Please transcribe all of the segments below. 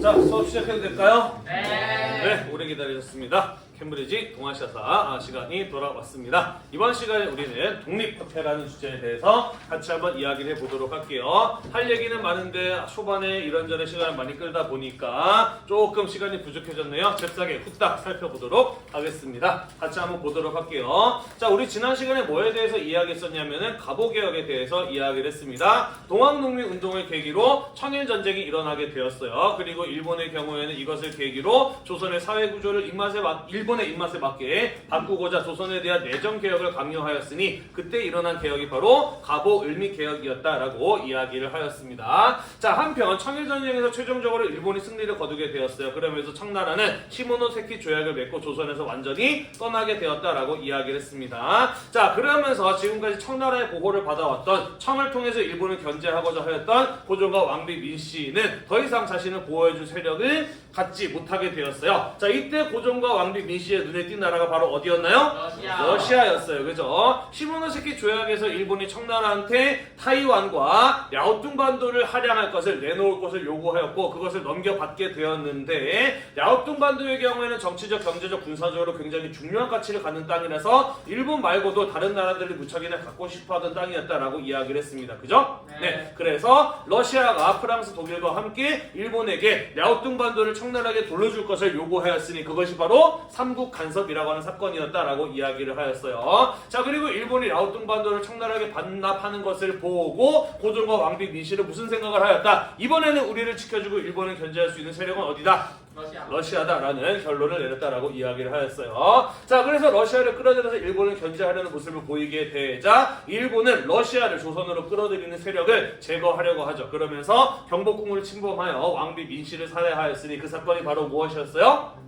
자, 수업 시작해도 될까요? 네. 네, 오래 기다리셨습니다. 캠브리지 동아시아사 시간이 돌아왔습니다. 이번 시간에 우리는 독립협회라는 주제에 대해서 같이 한번 이야기를 해보도록 할게요. 할 얘기는 많은데 초반에 이런저런 시간을 많이 끌다 보니까 조금 시간이 부족해졌네요. 잽싸게 후딱 살펴보도록 하겠습니다. 같이 한번 보도록 할게요. 자, 우리 지난 시간에 뭐에 대해서 이야기했었냐면은 갑오개혁에 대해서 이야기를 했습니다. 동학농민운동을 계기로 청일전쟁이 일어나게 되었어요. 그리고 일본의 경우에는 이것을 계기로 조선의 사회구조를 일본의 입맛에 맞게 바꾸고자 조선에 대한 내정개혁을 강요하였으니 그때 일어난 개혁이 바로 갑오을미개혁이었다라고 이야기를 하였습니다. 자, 한편 청일전쟁에서 최종적으로 일본이 승리를 거두게 되었어요. 그러면서 청나라는 시모노세키 조약을 맺고 조선에서 완전히 떠나게 되었다라고 이야기를 했습니다. 자, 그러면서 지금까지 청나라의 보호를 받아왔던 청을 통해서 일본을 견제하고자 하였던 고종과 왕비 민씨는 더 이상 자신을 보호해줄 세력을 갖지 못하게 되었어요. 자, 이때 고종과 왕비 민씨의 눈에 띈 나라가 바로 어디였나요? 러시아였어요. 그죠? 시모노세키 조약에서 일본이 청나라한테 타이완과 랴오뚱반도를 할양할 것을 내놓을 것을 요구하였고 그것을 넘겨받게 되었는데 랴오뚱반도의 경우에는 정치적, 경제적, 군사적으로 굉장히 중요한 가치를 갖는 땅이라서 일본 말고도 다른 나라들이 무척이나 갖고 싶어하던 땅이었다라고 이야기를 했습니다. 그죠? 네. 그래서 러시아가 프랑스, 독일과 함께 일본에게 랴오뚱반도를 청나라에게 돌려줄 것을 요구하였으니 그것이 바로 삼국 간섭이라고 하는 사건이었다라고 이야기를 하였어요. 자, 그리고 일본이 랴오뚱반도를 청나라에게 반납하는 것을 보고 고종과 왕비 민씨는 무슨 생각을 하였다? 이번에는 우리를 지켜주고 일본을 견제할 수 있는 세력은 어디다? 러시아다라는 결론을 내렸다라고 이야기를 하였어요. 자, 그래서 러시아를 끌어들여서 일본을 견제하려는 모습을 보이게 되자 일본은 러시아를 조선으로 끌어들이는 세력을 제거하려고 하죠. 그러면서 경복궁을 침범하여 왕비 민씨를 살해하였으니 그 사건이 바로 무엇이었어요?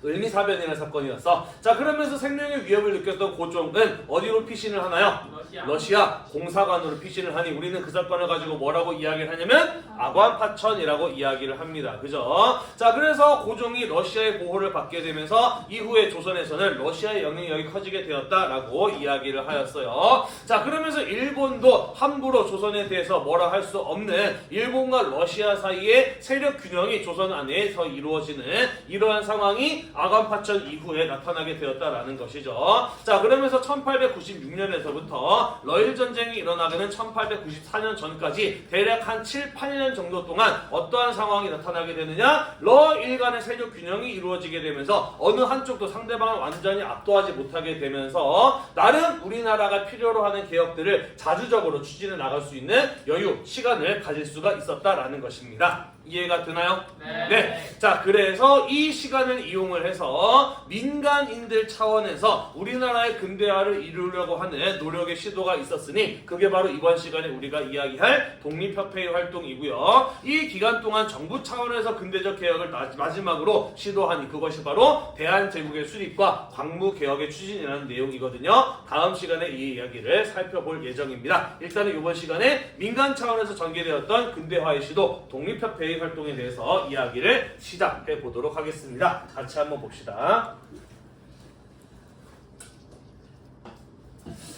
을미사변이라는 사건이었어. 자, 그러면서 생명의 위협을 느꼈던 고종은 어디로 피신을 하나요? 러시아 공사관으로 피신을 하니 우리는 그 사건을 가지고 뭐라고 이야기를 하냐면 아관파천이라고 이야기를 합니다. 그죠? 자, 그래서 고종이 러시아의 보호를 받게 되면서 이후에 조선에서는 러시아의 영향력이 커지게 되었다라고 이야기를 하였어요. 자, 그러면서 일본도 함부로 조선에 대해서 뭐라 할 수 없는 일본과 러시아 사이의 세력 균형이 조선 안에서 이루어지는 이러한 상황이 아관파천 이후에 나타나게 되었다라는 것이죠. 자, 그러면서 1896년에서부터 러일 전쟁이 일어나게는 1894년 전까지 대략 한 7, 8년 정도 동안 어떠한 상황이 나타나게 되느냐? 러일 간의 세력 균형이 이루어지게 되면서 어느 한쪽도 상대방을 완전히 압도하지 못하게 되면서 나름 우리나라가 필요로 하는 개혁들을 자주적으로 추진해 나갈 수 있는 여유, 시간을 가질 수가 있었다라는 것입니다. 이해가 되나요? 네. 자, 그래서 이 시간을 이용을 해서 민간인들 차원에서 우리나라의 근대화를 이루려고 하는 노력의 시도가 있었으니 그게 바로 이번 시간에 우리가 이야기할 독립협회의 활동이고요. 이 기간 동안 정부 차원에서 근대적 개혁을 마지막으로 시도하니 그것이 바로 대한제국의 수립과 광무개혁의 추진이라는 내용이거든요. 다음 시간에 이 이야기를 살펴볼 예정입니다. 일단은 이번 시간에 민간 차원에서 전개되었던 근대화의 시도 독립협회의 활동에 대해서 이야기를 시작해 보도록 하겠습니다. 같이 한번 봅시다.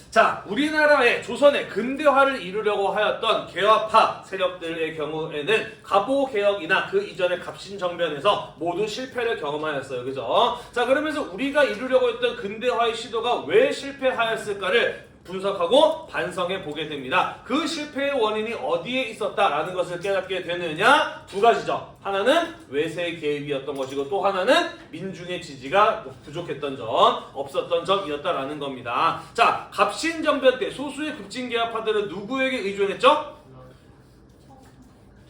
자, 우리나라의 조선의 근대화를 이루려고 하였던 개화파 세력들의 경우에는 갑오개혁이나 그 이전의 갑신정변에서 모두 실패를 경험하였어요. 그죠? 자, 그러면서 우리가 이루려고 했던 근대화의 시도가 왜 실패하였을까를 분석하고 반성해 보게 됩니다. 그 실패의 원인이 어디에 있었다라는 것을 깨닫게 되느냐? 두 가지죠. 하나는 외세의 개입이었던 것이고 또 하나는 민중의 지지가 부족했던 점, 없었던 점이었다라는 겁니다. 자, 갑신정변 때 소수의 급진개화파들은 누구에게 의존했죠?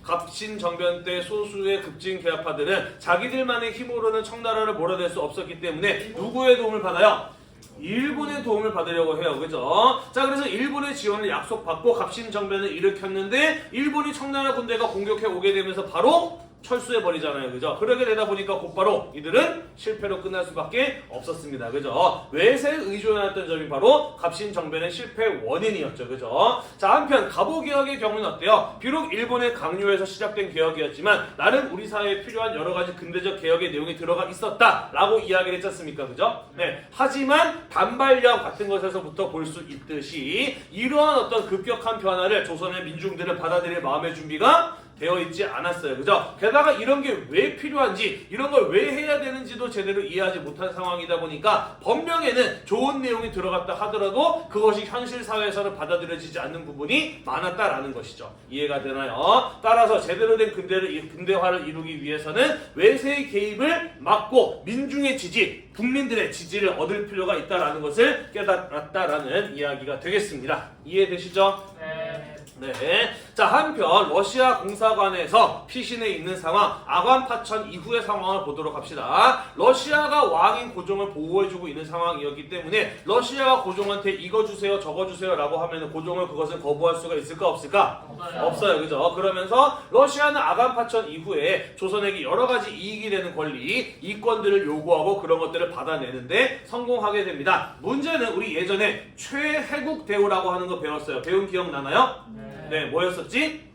갑신정변 때 소수의 급진개화파들은 자기들만의 힘으로는 청나라를 몰아낼 수 없었기 때문에 누구의 도움을 받아요? 일본의 도움을 받으려고 해요. 그죠? 자, 그래서 일본의 지원을 약속받고 갑신정변을 일으켰는데 일본이 청나라 군대가 공격해 오게 되면서 바로 철수해버리잖아요. 그죠? 그러게 되다 보니까 곧바로 이들은 실패로 끝날 수밖에 없었습니다. 그죠? 외세에 의존했던 점이 바로 갑신정변의 실패 원인이었죠. 그죠? 자, 한편 갑오개혁의 경우는 어때요? 비록 일본의 강요에서 시작된 개혁이었지만 나름 우리 사회에 필요한 여러 가지 근대적 개혁의 내용이 들어가 있었다라고 이야기를 했지 않습니까? 그죠? 네. 하지만 단발령 같은 것에서부터 볼 수 있듯이 이러한 어떤 급격한 변화를 조선의 민중들은 받아들일 마음의 준비가 되어 있지 않았어요. 그죠? 게다가 이런 게 왜 필요한지, 이런 걸 왜 해야 되는지도 제대로 이해하지 못한 상황이다 보니까 법령에는 좋은 내용이 들어갔다 하더라도 그것이 현실 사회에서는 받아들여지지 않는 부분이 많았다라는 것이죠. 이해가 되나요? 따라서 제대로 된 근대화를 이루기 위해서는 외세의 개입을 막고 민중의 지지, 국민들의 지지를 얻을 필요가 있다라는 것을 깨달았다라는 이야기가 되겠습니다. 이해되시죠? 네. 자, 한편 러시아 공사관에서 피신해 있는 상황, 아관 파천 이후의 상황을 보도록 합시다. 러시아가 왕인 고종을 보호해주고 있는 상황이었기 때문에 러시아가 고종한테 이거 주세요, 저거 주세요 라고 하면 고종은 그것을 거부할 수가 있을까 없을까? 없어요. 그죠? 그러면서 러시아는 아관 파천 이후에 조선에게 여러 가지 이익이 되는 권리, 이권들을 요구하고 그런 것들을 받아내는데 성공하게 됩니다. 문제는 우리 예전에 최해국 대우라고 하는 거 배웠어요. 배운 기억 나나요? 네, 뭐였었지?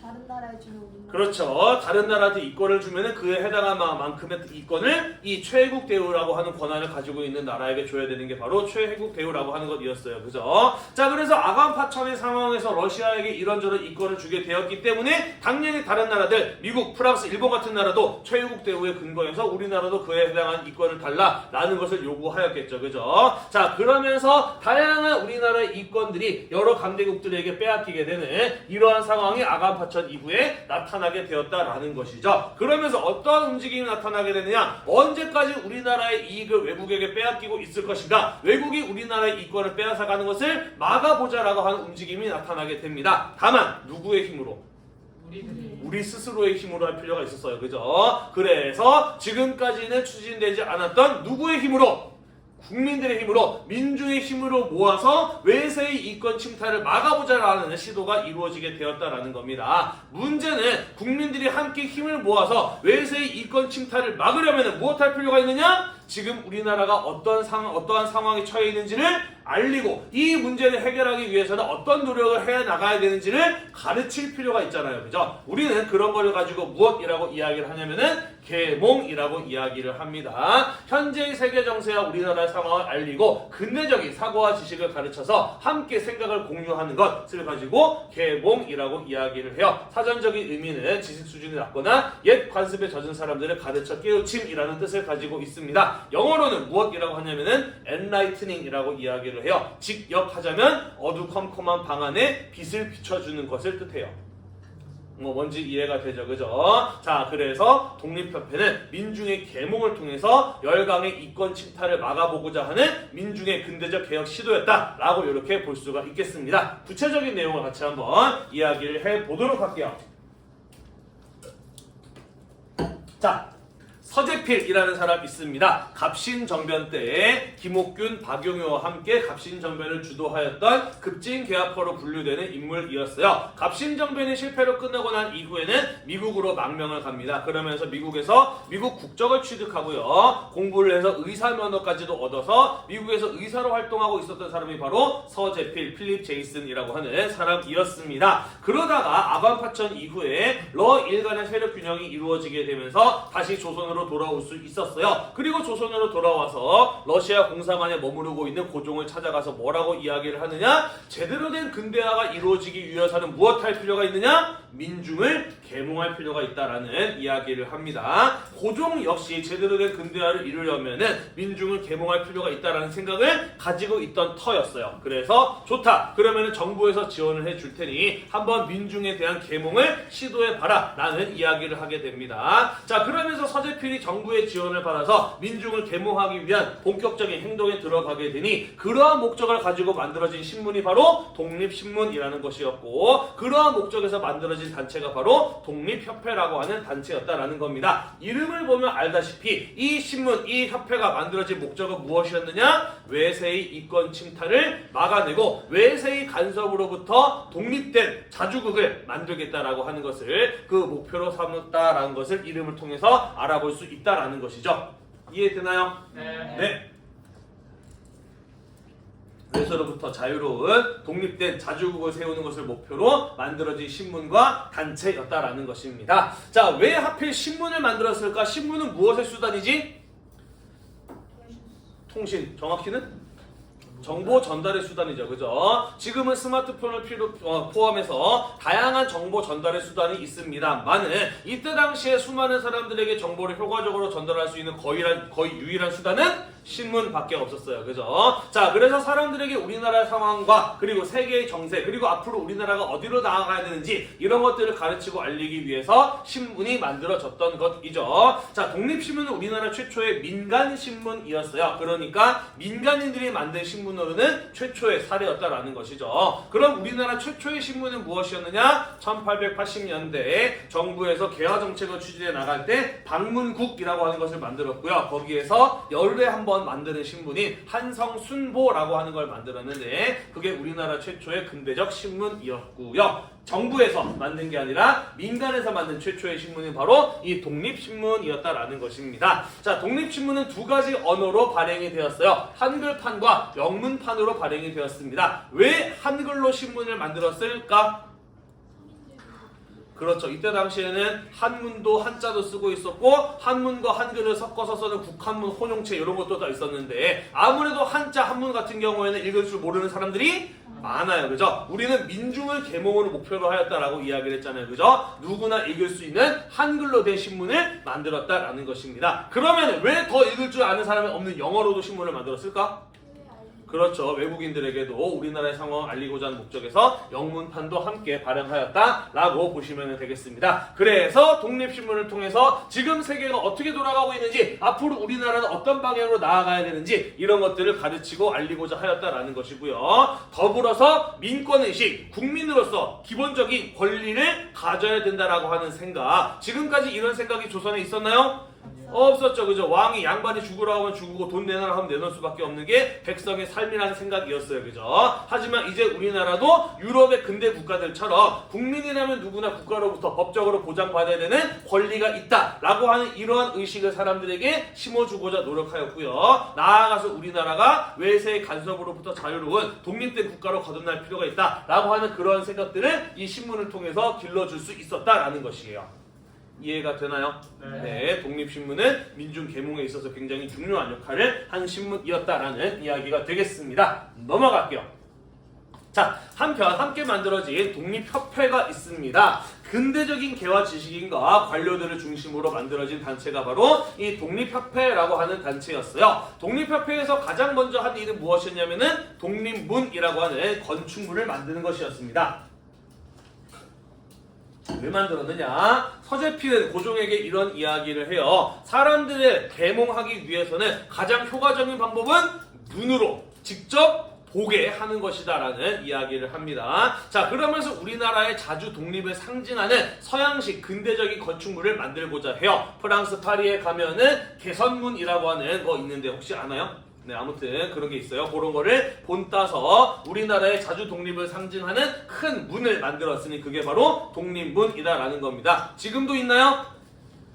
다른 나라에 주는 우리나라. 그렇죠. 다른 나라한테 이권을 주면은 그에 해당한 만큼의 이권을 이 최혜국 대우라고 하는 권한을 가지고 있는 나라에게 줘야 되는 게 바로 최혜국 대우라고 하는 것이었어요. 그죠? 자, 그래서 아관 파천의 상황에서 러시아에게 이런저런 이권을 주게 되었기 때문에 당연히 다른 나라들, 미국, 프랑스, 일본 같은 나라도 최혜국 대우에 근거해서 우리나라도 그에 해당한 이권을 달라라는 것을 요구하였겠죠. 그죠? 자, 그러면서 다양한 우리나라의 이권들이 여러 강대국들에게 빼앗기게 되는 이러한 상황이 아관 파천 이후에 나타나게 되었다라는 것이죠. 그러면서 어떠한 움직임이 나타나게 되느냐? 언제까지 우리나라의 이익을 외국에게 빼앗기고 있을 것인가? 외국이 우리나라의 이권을 빼앗아가는 것을 막아보자라고 하는 움직임이 나타나게 됩니다. 다만 누구의 힘으로? 우리 스스로의 힘으로 할 필요가 있었어요. 그죠? 그래서 지금까지는 추진되지 않았던 누구의 힘으로? 국민들의 힘으로, 민중의 힘으로 모아서 외세의 이권 침탈을 막아보자라는 시도가 이루어지게 되었다라는 겁니다. 문제는 국민들이 함께 힘을 모아서 외세의 이권 침탈을 막으려면 무엇할 필요가 있느냐? 지금 우리나라가 어떠한 상황에 처해 있는지를 알리고 이 문제를 해결하기 위해서는 어떤 노력을 해 나가야 되는지를 가르칠 필요가 있잖아요. 그죠? 우리는 그런 걸 가지고 무엇이라고 이야기를 하냐면은 계몽이라고 이야기를 합니다. 현재의 세계 정세와 우리나라의 상황을 알리고 근대적인 사고와 지식을 가르쳐서 함께 생각을 공유하는 것을 가지고 계몽이라고 이야기를 해요. 사전적인 의미는 지식 수준이 낮거나 옛 관습에 젖은 사람들을 가르쳐 깨우침이라는 뜻을 가지고 있습니다. 영어로는 무엇이라고 하냐면은 enlightening이라고 이야기를 해요. 직역하자면 어두컴컴한 방 안에 빛을 비춰주는 것을 뜻해요. 뭔지 이해가 되죠, 그죠? 자, 그래서 독립협회는 민중의 계몽을 통해서 열강의 이권 침탈을 막아보고자 하는 민중의 근대적 개혁 시도였다라고 이렇게 볼 수가 있겠습니다. 구체적인 내용을 같이 한번 이야기를 해보도록 할게요. 자, 서재필이라는 사람이 있습니다. 갑신정변 때에 김옥균, 박용효와 함께 갑신정변을 주도하였던 급진개화퍼로 분류되는 인물이었어요. 갑신정변이 실패로 끝나고 난 이후에는 미국으로 망명을 갑니다. 그러면서 미국에서 미국 국적을 취득하고요. 공부를 해서 의사면허까지도 얻어서 미국에서 의사로 활동하고 있었던 사람이 바로 서재필, 필립 제이슨이라고 하는 사람이었습니다. 그러다가 아관 파천 이후에 러일 간의 세력 균형이 이루어지게 되면서 다시 조선으로 돌아올 수 있었어요. 그리고 조선으로 돌아와서 러시아 공사관에 머무르고 있는 고종을 찾아가서 뭐라고 이야기를 하느냐? 제대로 된 근대화가 이루어지기 위해서는 무엇 할 필요가 있느냐? 민중을 계몽할 필요가 있다라는 이야기를 합니다. 고종 역시 제대로 된 근대화를 이루려면은 민중을 계몽할 필요가 있다라는 생각을 가지고 있던 터였어요. 그래서 좋다. 그러면은 정부에서 지원을 해줄 테니 한번 민중에 대한 계몽을 시도해봐라 라는 이야기를 하게 됩니다. 자, 그러면서 서재필이 정부의 지원을 받아서 민중을 계몽하기 위한 본격적인 행동에 들어가게 되니 그러한 목적을 가지고 만들어진 신문이 바로 독립신문이라는 것이었고 그러한 목적에서 만들어진 단체가 바로 독립협회라고 하는 단체였다라는 겁니다. 이름을 보면 알다시피 이 신문, 이 협회가 만들어진 목적은 무엇이었느냐? 외세의 이권 침탈을 막아내고 외세의 간섭으로부터 독립된 자주국을 만들겠다라고 하는 것을 그 목표로 삼았다라는 것을 이름을 통해서 알아볼 수 있다라는 것이죠. 이해되나요? 네. 외세로부터 자유로운 독립된 자주국을 세우는 것을 목표로 만들어진 신문과 단체였다라는 것입니다. 자, 왜 하필 신문을 만들었을까? 신문은 무엇의 수단이지? 통신. 정확히는? 정보 전달의 수단이죠. 그죠? 지금은 스마트폰을 포함해서 다양한 정보 전달의 수단이 있습니다만은 이때 당시에 수많은 사람들에게 정보를 효과적으로 전달할 수 있는 거의 유일한 수단은 신문밖에 없었어요. 그죠? 자, 그래서 사람들에게 우리나라의 상황과 그리고 세계의 정세 그리고 앞으로 우리나라가 어디로 나아가야 되는지 이런 것들을 가르치고 알리기 위해서 신문이 만들어졌던 것이죠. 자, 독립신문은 우리나라 최초의 민간신문이었어요. 그러니까 민간인들이 만든 신문으로는 최초의 사례였다라는 것이죠. 그럼 우리나라 최초의 신문은 무엇이었느냐? 1880년대에 정부에서 개화정책을 추진해 나갈 때 방문국이라고 하는 것을 만들었고요. 거기에서 열흘에 한 번 만드는 신문인 한성순보라고 하는 걸 만들었는데 그게 우리나라 최초의 근대적 신문이었고요. 정부에서 만든 게 아니라 민간에서 만든 최초의 신문이 바로 이 독립신문이었다라는 것입니다. 자, 독립신문은 두 가지 언어로 발행이 되었어요. 한글판과 영문판으로 발행이 되었습니다. 왜 한글로 신문을 만들었을까? 그렇죠. 이때 당시에는 한문도 한자도 쓰고 있었고 한문과 한글을 섞어서 쓰는 국한문 혼용체 이런 것도 다 있었는데 아무래도 한자 한문 같은 경우에는 읽을 줄 모르는 사람들이 많아요. 그죠? 우리는 민중을 계몽으로 목표로 하였다라고 이야기를 했잖아요. 그죠? 누구나 읽을 수 있는 한글로 된 신문을 만들었다라는 것입니다. 그러면 왜 더 읽을 줄 아는 사람이 없는 영어로도 신문을 만들었을까? 그렇죠. 외국인들에게도 우리나라의 상황을 알리고자 하는 목적에서 영문판도 함께 발행하였다라고 보시면 되겠습니다. 그래서 독립신문을 통해서 지금 세계가 어떻게 돌아가고 있는지 앞으로 우리나라는 어떤 방향으로 나아가야 되는지 이런 것들을 가르치고 알리고자 하였다라는 것이고요. 더불어서 민권의식, 국민으로서 기본적인 권리를 가져야 된다라고 하는 생각. 지금까지 이런 생각이 조선에 있었나요? 없었죠. 그죠? 왕이 양반이 죽으라고 하면 죽고 돈 내놔라 하면 내놓을 수밖에 없는 게 백성의 삶이라는 생각이었어요. 그죠? 하지만 이제 우리나라도 유럽의 근대 국가들처럼 국민이라면 누구나 국가로부터 법적으로 보장받아야 되는 권리가 있다라고 하는 이러한 의식을 사람들에게 심어주고자 노력하였고요. 나아가서 우리나라가 외세의 간섭으로부터 자유로운 독립된 국가로 거듭날 필요가 있다라고 하는 그런 생각들을 이 신문을 통해서 길러줄 수 있었다라는 것이에요. 이해가 되나요? 네. 독립신문은 민중 계몽에 있어서 굉장히 중요한 역할을 한 신문이었다라는 이야기가 되겠습니다. 넘어갈게요. 자, 한편 함께 만들어진 독립협회가 있습니다. 근대적인 개화 지식인과 관료들을 중심으로 만들어진 단체가 바로 이 독립협회라고 하는 단체였어요. 독립협회에서 가장 먼저 한 일은 무엇이었냐면은 독립문이라고 하는 건축물을 만드는 것이었습니다. 왜 만들었느냐? 서재필은 고종에게 이런 이야기를 해요. 사람들을 계몽하기 위해서는 가장 효과적인 방법은 눈으로 직접 보게 하는 것이다 라는 이야기를 합니다. 자, 그러면서 우리나라의 자주 독립을 상징하는 서양식 근대적인 건축물을 만들고자 해요. 프랑스 파리에 가면은 개선문이라고 하는 거 있는데 혹시 아나요? 네, 아무튼 그런 게 있어요. 그런 거를 본따서 우리나라의 자주 독립을 상징하는 큰 문을 만들었으니 그게 바로 독립문이다라는 겁니다. 지금도 있나요?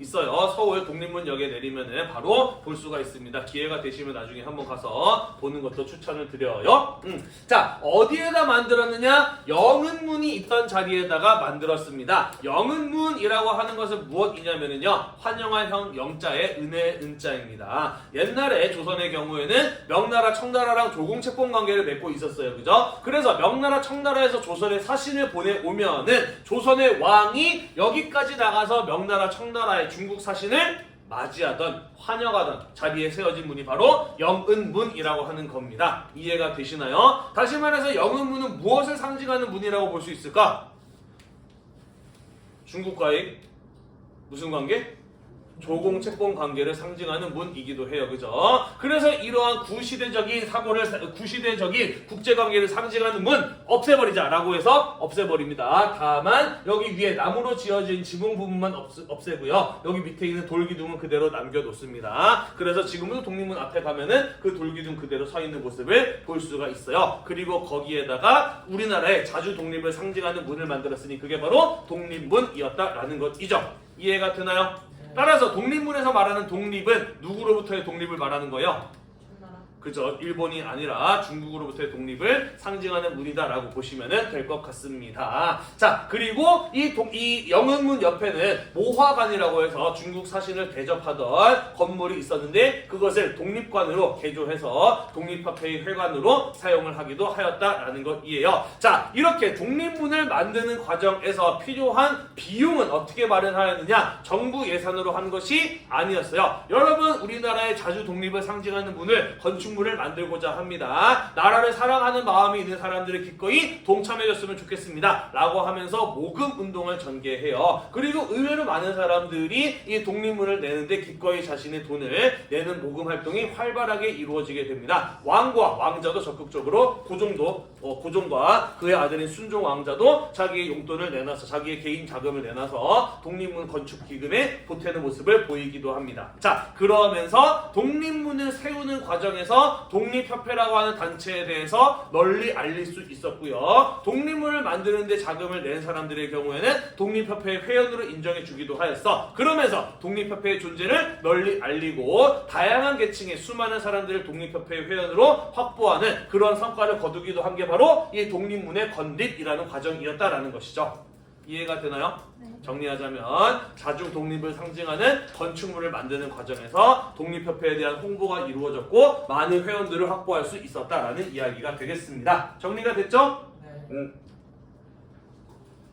있어요. 서울 독립문역에 내리면은 바로 볼 수가 있습니다. 기회가 되시면 나중에 한번 가서 보는 것도 추천을 드려요. 자, 어디에다 만들었느냐? 영은문이 있던 자리에다가 만들었습니다. 영은문이라고 하는 것은 무엇이냐면요, 환영한 형 영자의 은혜의 은자입니다. 옛날에 조선의 경우에는 명나라 청나라랑 조공채권 관계를 맺고 있었어요. 그죠? 그래서 명나라 청나라에서 조선에 사신을 보내오면은 조선의 왕이 여기까지 나가서 명나라 청나라의 중국 사신을 맞이하던 환영하던 자리에 세워진 문이 바로 영은문이라고 하는 겁니다. 이해가 되시나요? 다시 말해서 영은문은 무엇을 상징하는 문이라고 볼 수 있을까? 중국과의 무슨 관계? 조공 채권 관계를 상징하는 문이기도 해요. 그죠? 그래서 이러한 구시대적인 국제 관계를 상징하는 문 없애버리자 라고 해서 없애버립니다. 다만 여기 위에 나무로 지어진 지붕 부분만 없애고요. 여기 밑에 있는 돌기둥은 그대로 남겨놓습니다. 그래서 지금도 독립문 앞에 가면은 그 돌기둥 그대로 서 있는 모습을 볼 수가 있어요. 그리고 거기에다가 우리나라의 자주 독립을 상징하는 문을 만들었으니 그게 바로 독립문이었다라는 것이죠. 이해가 되나요? 따라서 독립문에서 말하는 독립은 누구로부터의 독립을 말하는 거예요? 그저 일본이 아니라 중국으로부터의 독립을 상징하는 문이다라고 보시면 될 것 같습니다. 자, 그리고 이 영흥문 옆에는 모화관이라고 해서 중국 사신을 대접하던 건물이 있었는데 그것을 독립관으로 개조해서 독립화폐의 회관으로 사용을 하기도 하였다라는 것이에요. 자, 이렇게 독립문을 만드는 과정에서 필요한 비용은 어떻게 마련하였느냐? 정부 예산으로 한 것이 아니었어요. 여러분, 우리나라의 자주 독립을 상징하는 문을 건축물을 만들고자 합니다. 나라를 사랑하는 마음이 있는 사람들이 기꺼이 동참해줬으면 좋겠습니다. 라고 하면서 모금 운동을 전개해요. 그리고 의외로 많은 사람들이 이 독립문을 내는데 기꺼이 자신의 돈을 내는 모금 활동이 활발하게 이루어지게 됩니다. 왕과 왕자도 적극적으로 고종과 그의 아들인 순종 왕자도 자기의 용돈을 내놔서 자기의 개인 자금을 내놔서 독립문 건축 기금에 보태는 모습을 보이기도 합니다. 자, 그러면서 독립문을 세우는 과정에서 독립협회라고 하는 단체에 대해서 널리 알릴 수 있었고요. 독립문을 만드는데 자금을 낸 사람들의 경우에는 독립협회의 회원으로 인정해 주기도 하였어. 그러면서 독립협회의 존재를 널리 알리고 다양한 계층의 수많은 사람들을 독립협회의 회원으로 확보하는 그런 성과를 거두기도 한 게 바로 이 독립문의 건립이라는 과정이었다라는 것이죠. 이해가 되나요? 네. 정리하자면 자주 독립을 상징하는 건축물을 만드는 과정에서 독립협회에 대한 홍보가 이루어졌고 많은 회원들을 확보할 수 있었다라는 이야기가 되겠습니다. 정리가 됐죠? 네.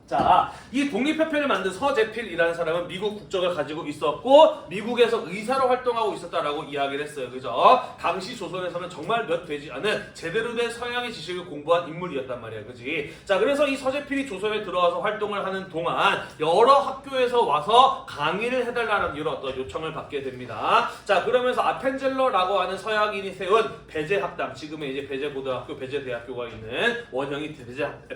자, 이 독립협회를 만든 서재필이라는 사람은 미국 국적을 가지고 있었고 미국에서 의사로 활동하고 있었다라고 이야기를 했어요. 그죠? 당시 조선에서는 정말 몇 되지 않은 제대로 된 서양의 지식을 공부한 인물이었단 말이야. 그지? 자, 그래서 이 서재필이 조선에 들어와서 활동을 하는 동안 여러 학교에서 와서 강의를 해달라는 이런 어떤 요청을 받게 됩니다. 자, 그러면서 아펜젤러라고 하는 서양인이 세운 배제학당, 지금의 이제 배제고등학교, 배제대학교가 있는 원형이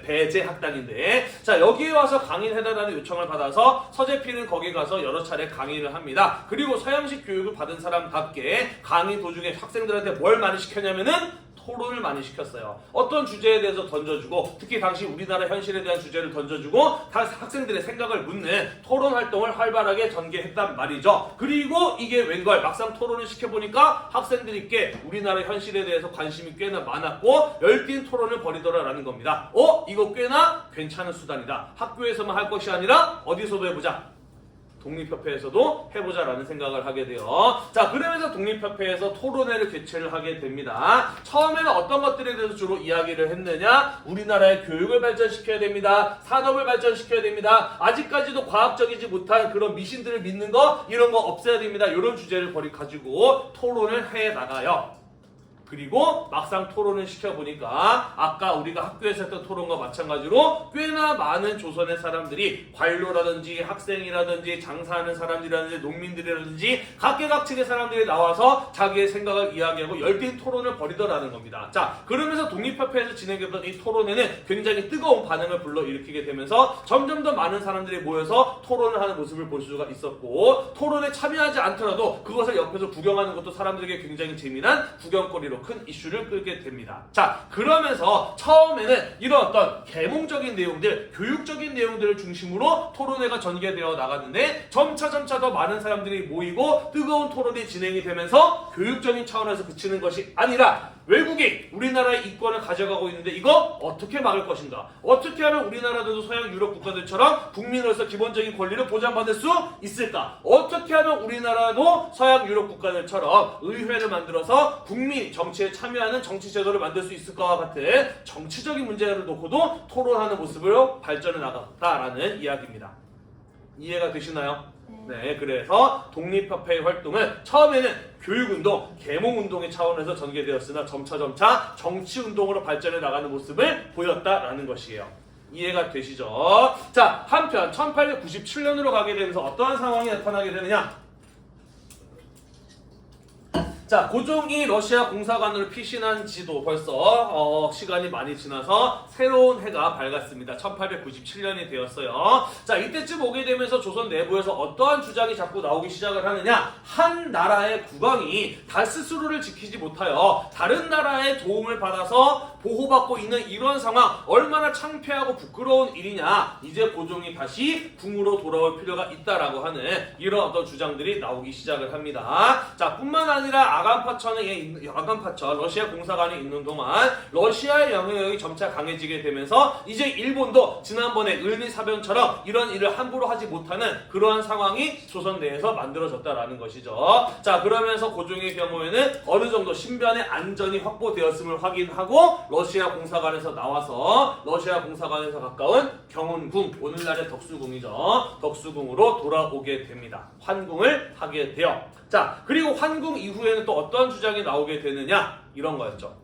배제학당인데, 자, 여기에 와서 강의를 해달라는 요청을 받아서 서재필은 거기 가서 여러 차례 강의를 합니다. 그리고 서양식 교육을 받은 사람답게 강의 도중에 학생들한테 뭘 많이 시켰냐면은 토론을 많이 시켰어요. 어떤 주제에 대해서 던져주고 특히 당시 우리나라 현실에 대한 주제를 던져주고 학생들의 생각을 묻는 토론 활동을 활발하게 전개했단 말이죠. 그리고 이게 웬걸 막상 토론을 시켜보니까 학생들이 꽤 우리나라 현실에 대해서 관심이 꽤나 많았고 열띤 토론을 벌이더라라는 겁니다. 이거 꽤나 괜찮은 수단이다. 학교에서만 할 것이 아니라 어디서도 해보자. 독립협회에서도 해보자라는 생각을 하게 돼요. 자, 그러면서 독립협회에서 토론회를 개최를 하게 됩니다. 처음에는 어떤 것들에 대해서 주로 이야기를 했느냐? 우리나라의 교육을 발전시켜야 됩니다. 산업을 발전시켜야 됩니다. 아직까지도 과학적이지 못한 그런 미신들을 믿는 거 이런 거 없애야 됩니다. 이런 주제를 가지고 토론을 해 나가요. 그리고 막상 토론을 시켜보니까 아까 우리가 학교에서 했던 토론과 마찬가지로 꽤나 많은 조선의 사람들이 관료라든지 학생이라든지 장사하는 사람들이라든지 농민들이라든지 각계각층의 사람들이 나와서 자기의 생각을 이야기하고 열띤 토론을 벌이더라는 겁니다. 자, 그러면서 독립협회에서 진행했던 이 토론회는 굉장히 뜨거운 반응을 불러일으키게 되면서 점점 더 많은 사람들이 모여서 토론을 하는 모습을 볼 수가 있었고 토론에 참여하지 않더라도 그것을 옆에서 구경하는 것도 사람들에게 굉장히 재미난 구경거리로 큰 이슈를 끌게 됩니다. 자, 그러면서 처음에는 이런 어떤 계몽적인 내용들, 교육적인 내용들을 중심으로 토론회가 전개되어 나갔는데 점차 더 많은 사람들이 모이고 뜨거운 토론이 진행이 되면서 교육적인 차원에서 그치는 것이 아니라 외국이 우리나라의 이권을 가져가고 있는데 이거 어떻게 막을 것인가? 어떻게 하면 우리나라도 서양 유럽 국가들처럼 국민으로서 기본적인 권리를 보장받을 수 있을까? 어떻게 하면 우리나라도 서양 유럽 국가들처럼 의회를 만들어서 국민이 정치에 참여하는 정치 제도를 만들 수 있을까와 같은 정치적인 문제를 놓고도 토론하는 모습으로 발전해 나갔다라는 이야기입니다. 이해가 되시나요? 네, 그래서 독립협회의 활동은 처음에는 교육운동, 계몽운동의 차원에서 전개되었으나 점차 정치운동으로 발전해 나가는 모습을 보였다라는 것이에요. 이해가 되시죠? 자, 한편 1897년으로 가게 되면서 어떠한 상황이 나타나게 되느냐? 자, 고종이 러시아 공사관으로 피신한 지도 벌써 시간이 많이 지나서 새로운 해가 밝았습니다. 1897년이 되었어요. 자, 이때쯤 오게 되면서 조선 내부에서 어떠한 주장이 자꾸 나오기 시작을 하느냐? 한 나라의 국왕이 스스로를 지키지 못하여 다른 나라의 도움을 받아서 보호받고 있는 이런 상황 얼마나 창피하고 부끄러운 일이냐. 이제 고종이 다시 궁으로 돌아올 필요가 있다라고 하는 이런 어떤 주장들이 나오기 시작을 합니다. 자, 뿐만 아니라 아간파천 러시아 공사관이 있는 동안 러시아의 영향력이 점차 강해지게 되면서 이제 일본도 지난번에 을미사변처럼 이런 일을 함부로 하지 못하는 그러한 상황이 조선 내에서 만들어졌다라는 것이죠. 자, 그러면서 고종의 경우에는 어느 정도 신변의 안전이 확보되었음을 확인하고 러시아 공사관에서 나와서 러시아 공사관에서 가까운 경운궁, 오늘날의 덕수궁이죠. 덕수궁으로 돌아오게 됩니다. 환궁을 하게 돼요. 자, 그리고 환궁 이후에는 또 어떤 주장이 나오게 되느냐, 이런 거였죠.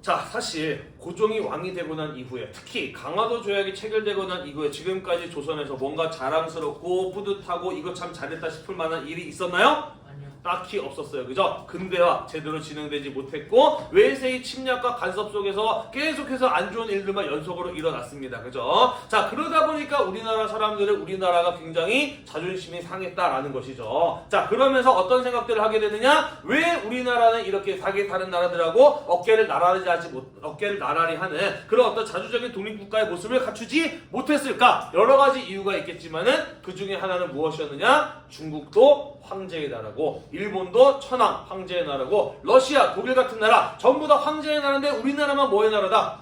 자, 사실 고종이 왕이 되고 난 이후에, 특히 강화도 조약이 체결되고 난 이후에 지금까지 조선에서 뭔가 자랑스럽고 뿌듯하고 이거 참 잘했다 싶을 만한 일이 있었나요? 딱히 없었어요. 그죠? 근대화 제대로 진행되지 못했고 외세의 침략과 간섭 속에서 계속해서 안 좋은 일들만 연속으로 일어났습니다. 그죠? 자, 그러다 보니까 우리나라 사람들은 우리나라가 굉장히 자존심이 상했다라는 것이죠. 자, 그러면서 어떤 생각들을 하게 되느냐? 왜 우리나라는 이렇게 다른 나라들하고 어깨를 나란히 하는 그런 어떤 자주적인 독립국가의 모습을 갖추지 못했을까? 여러 가지 이유가 있겠지만은 그 중에 하나는 무엇이었느냐? 중국도 황제의 나라고, 일본도 천황 황제의 나라고, 러시아, 독일 같은 나라 전부 다 황제의 나라인데 우리나라만 뭐의 나라다?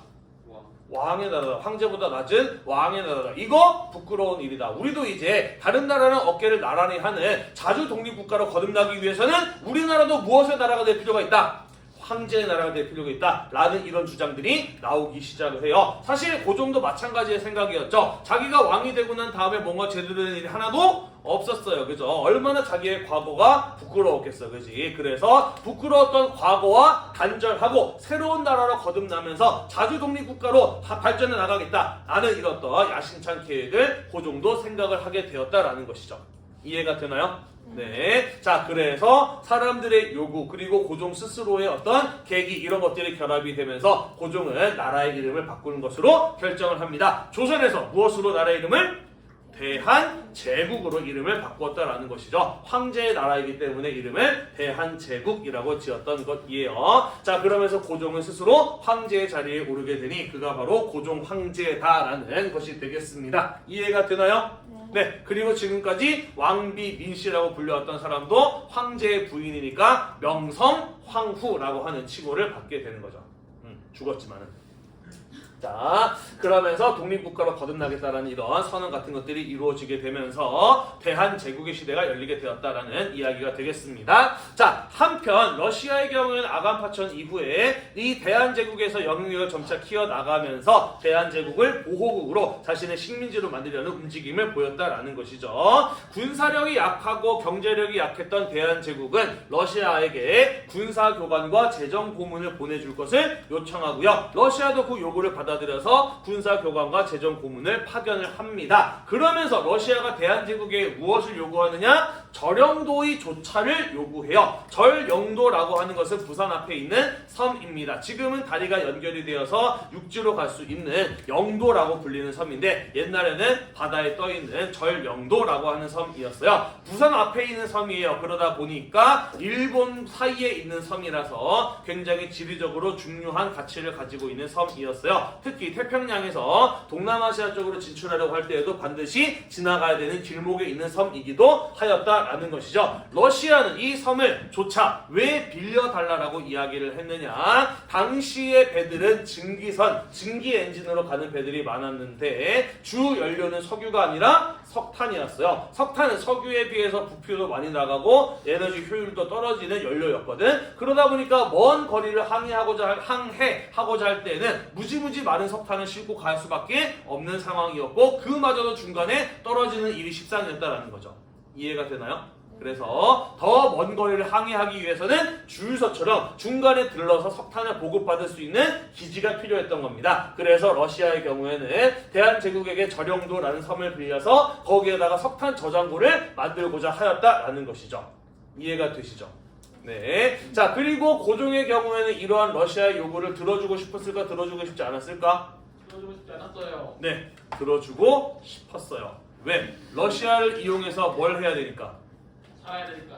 왕의 나라다. 황제보다 낮은 왕의 나라다. 이거 부끄러운 일이다. 우리도 이제 다른 나라는 어깨를 나란히 하는 자주 독립국가로 거듭나기 위해서는 우리나라도 무엇의 나라가 될 필요가 있다? 황제의 나라가 될 필요가 있다 라는 이런 주장들이 나오기 시작을 해요. 사실 고종도 마찬가지의 생각이었죠. 자기가 왕이 되고 난 다음에 뭔가 제대로 된 일이 하나도 없었어요. 그죠? 얼마나 자기의 과거가 부끄러웠겠어. 그지? 그래서 부끄러웠던 과거와 단절하고 새로운 나라로 거듭나면서 자주 독립국가로 발전해 나가겠다 라는 이런 어떤 야심찬 계획을 고종도 생각을 하게 되었다라는 것이죠. 이해가 되나요? 네. 자, 그래서 사람들의 요구 그리고 고종 스스로의 어떤 계기 이런 것들이 결합이 되면서 고종은 나라의 이름을 바꾸는 것으로 결정을 합니다. 조선에서 무엇으로 나라의 이름을? 대한제국으로 이름을 바꾸었다라는 것이죠. 황제의 나라이기 때문에 이름을 대한제국이라고 지었던 것이에요. 자, 그러면서 고종은 스스로 황제의 자리에 오르게 되니 그가 바로 고종 황제다라는 것이 되겠습니다. 이해가 되나요? 네. 그리고 지금까지 왕비 민씨라고 불려왔던 사람도 황제의 부인이니까 명성 황후라고 하는 칭호를 받게 되는 거죠. 죽었지만은. 자, 그러면서 독립국가로 거듭나겠다라는 이런 선언 같은 것들이 이루어지게 되면서 대한제국의 시대가 열리게 되었다라는 이야기가 되겠습니다. 자, 한편 러시아의 경우에는 아간파천 이후에 이 대한제국에서 영향력을 점차 키워나가면서 대한제국을 보호국으로 자신의 식민지로 만들려는 움직임을 보였다라는 것이죠. 군사력이 약하고 경제력이 약했던 대한제국은 러시아에게 군사교관과 재정고문을 보내줄 것을 요청하고요. 러시아도 그 요구를 받아들여서 군사교관과 재정고문을 파견을 합니다. 그러면서 러시아가 대한제국에 무엇을 요구하느냐? 절영도의 조차를 요구해요. 절영도라고 하는 것은 부산 앞에 있는 섬입니다. 지금은 다리가 연결이 되어서 육지로 갈 수 있는 영도라고 불리는 섬인데 옛날에는 바다에 떠있는 절영도라고 하는 섬이었어요. 부산 앞에 있는 섬이에요. 그러다 보니까 일본 사이에 있는 섬이라서 굉장히 지리적으로 중요한 가치를 가지고 있는 섬이었어요. 특히 태평양에서 동남아시아 쪽으로 진출하려고 할 때에도 반드시 지나가야 되는 길목에 있는 섬이기도 하였다라는 것이죠. 러시아는 이 섬을 조차 왜 빌려달라고 이야기를 했느냐? 당시의 배들은 증기 엔진으로 가는 배들이 많았는데 주 연료는 석유가 아니라 석탄이었어요. 석탄은 석유에 비해서 부피도 많이 나가고 에너지 효율도 떨어지는 연료였거든. 그러다 보니까 먼 거리를 항해하고자 할 때는 무지무지 많은 석탄을 싣고 갈 수밖에 없는 상황이었고 그마저도 중간에 떨어지는 일이 십상이었다라는 거죠. 이해가 되나요? 그래서 더 먼 거리를 항해하기 위해서는 주유소처럼 중간에 들러서 석탄을 보급받을 수 있는 기지가 필요했던 겁니다. 그래서 러시아의 경우에는 대한제국에게 절영도라는 섬을 빌려서 거기에다가 석탄 저장고를 만들고자 하였다라는 것이죠. 이해가 되시죠? 네. 자, 그리고 고종의 경우에는 이러한 러시아의 요구를 들어주고 싶었을까? 들어주고 싶지 않았을까? 들어주고 싶지 않았어요. 네. 들어주고 싶었어요. 왜? 러시아를 이용해서 뭘 해야 되니까? 살아야 되니까.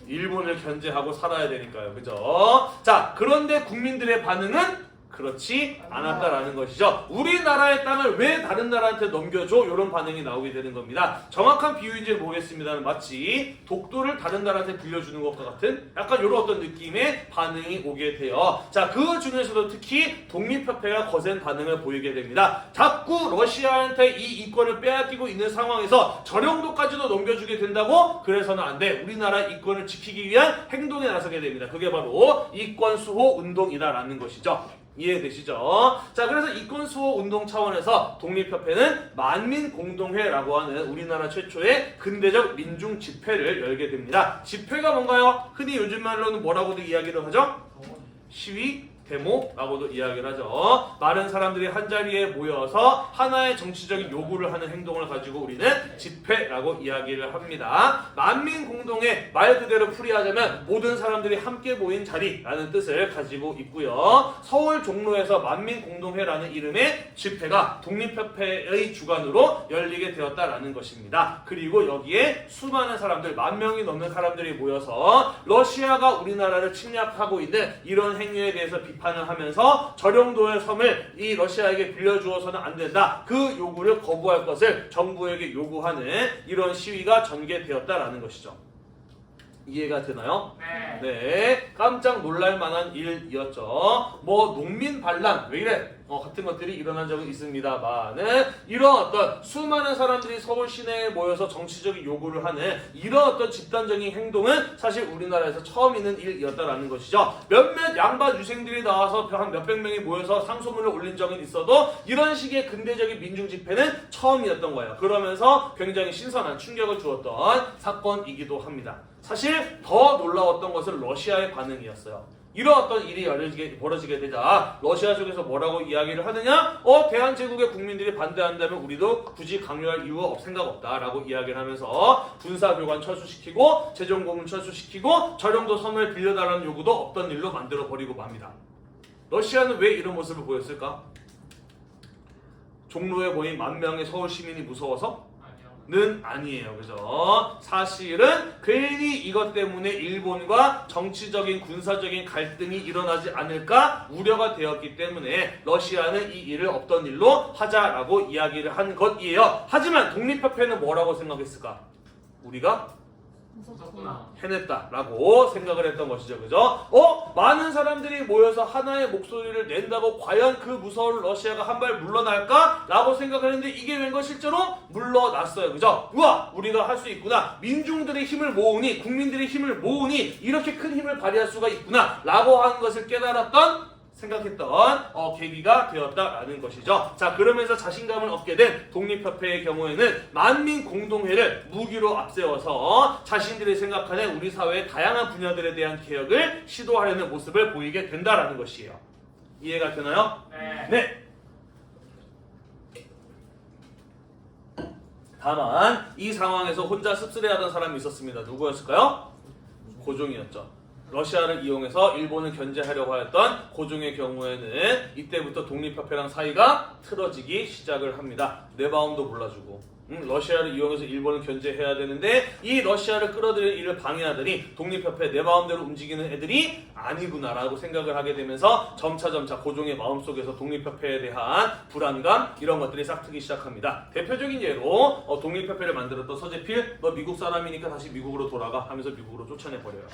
일본을 견제하고 살아야 되니까요. 그죠? 자, 그런데 국민들의 반응은 그렇지 않았다라는 것이죠. 우리나라의 땅을 왜 다른 나라한테 넘겨줘? 이런 반응이 나오게 되는 겁니다. 정확한 비유인지 모르겠습니다는 마치 독도를 다른 나라한테 빌려주는 것과 같은 약간 이런 어떤 느낌의 반응이 오게 돼요. 자, 그 중에서도 특히 독립협회가 거센 반응을 보이게 됩니다. 자꾸 러시아한테 이 이권을 빼앗기고 있는 상황에서 저 정도까지도 넘겨주게 된다고? 그래서는 안 돼. 우리나라 이권을 지키기 위한 행동에 나서게 됩니다. 그게 바로 이권 수호 운동이다라는 것이죠. 이해되시죠? 자, 그래서 이권 수호 운동 차원에서 독립협회는 만민공동회라고 하는 우리나라 최초의 근대적 민중 집회를 열게 됩니다. 집회가 뭔가요? 흔히 요즘 말로는 뭐라고도 이야기를 하죠? 시위, 데모라고도 이야기를 하죠. 많은 사람들이 한자리에 모여서 하나의 정치적인 요구를 하는 행동을 가지고 우리는 집회라고 이야기를 합니다. 만민공동회, 말 그대로 풀이하자면 모든 사람들이 함께 모인 자리라는 뜻을 가지고 있고요. 서울 종로에서 만민공동회라는 이름의 집회가 독립협회의 주관으로 열리게 되었다라는 것입니다. 그리고 여기에 수많은 사람들, 10,000명이 넘는 사람들이 모여서 러시아가 우리나라를 침략하고 있는 이런 행위에 대해서 비판을 하면서 저령도의 섬을 이 러시아에게 빌려주어서는 안 된다. 그 요구를 거부할 것을 정부에게 요구하는 이런 시위가 전개되었다라는 것이죠. 이해가 되나요? 네. 깜짝 놀랄 만한 일이었죠. 뭐 농민 반란 왜 이래? 같은 것들이 일어난 적은 있습니다만은 이런 어떤 수많은 사람들이 서울 시내에 모여서 정치적인 요구를 하는 이런 어떤 집단적인 행동은 사실 우리나라에서 처음 있는 일이었다라는 것이죠. 몇몇 양반 유생들이 나와서 한 몇백 명이 모여서 상소문을 올린 적은 있어도 이런 식의 근대적인 민중 집회는 처음이었던 거예요. 그러면서 굉장히 신선한 충격을 주었던 사건이기도 합니다. 사실 더 놀라웠던 것은 러시아의 반응이었어요. 이런 어떤 일이 벌어지게 되자 러시아 쪽에서 뭐라고 이야기를 하느냐? 대한제국의 국민들이 반대한다면 우리도 굳이 강요할 이유 생각 없다라고 이야기를 하면서 군사교관 철수시키고 재정고문 철수시키고 저령도 섬을 빌려달라는 요구도 없던 일로 만들어버리고 맙니다. 러시아는 왜 이런 모습을 보였을까? 종로에 모인 10,000명의 서울 시민이 무서워서? 는 아니에요. 그죠? 사실은 괜히 이것 때문에 일본과 정치적인 군사적인 갈등이 일어나지 않을까 우려가 되었기 때문에 러시아는 이 일을 없던 일로 하자라고 이야기를 한 것이에요. 하지만 독립협회는 뭐라고 생각했을까? 우리가 무섭구나. 해냈다라고 생각을 했던 것이죠. 그죠? 많은 사람들이 모여서 하나의 목소리를 낸다고 과연 그 무서운 러시아가 한 발 물러날까? 라고 생각을 했는데 이게 웬걸 실제로 물러났어요. 그죠? 우와! 우리가 할 수 있구나. 민중들의 힘을 모으니 국민들의 힘을 모으니 이렇게 큰 힘을 발휘할 수가 있구나 라고 하는 것을 깨달았던 생각했던 계기가 되었다라는 것이죠. 자, 그러면서 자신감을 얻게 된 독립협회의 경우에는 만민공동회를 무기로 앞세워서 자신들이 생각하는 우리 사회의 다양한 분야들에 대한 개혁을 시도하려는 모습을 보이게 된다라는 것이에요. 이해가 되나요? 네. 다만 이 상황에서 혼자 씁쓸해하던 사람이 있었습니다. 누구였을까요? 고종이었죠. 러시아를 이용해서 일본을 견제하려고 하였던 고종의 경우에는 이때부터 독립협회랑 사이가 틀어지기 시작을 합니다. 내 마음도 몰라주고 러시아를 이용해서 일본을 견제해야 되는데 이 러시아를 끌어들이는 일을 방해하더니 독립협회 내 마음대로 움직이는 애들이 아니구나라고 생각을 하게 되면서 점차점차 고종의 마음속에서 독립협회에 대한 불안감 이런 것들이 싹트기 시작합니다. 대표적인 예로 독립협회를 만들었던 서재필 너 미국 사람이니까 다시 미국으로 돌아가 하면서 미국으로 쫓아내버려요.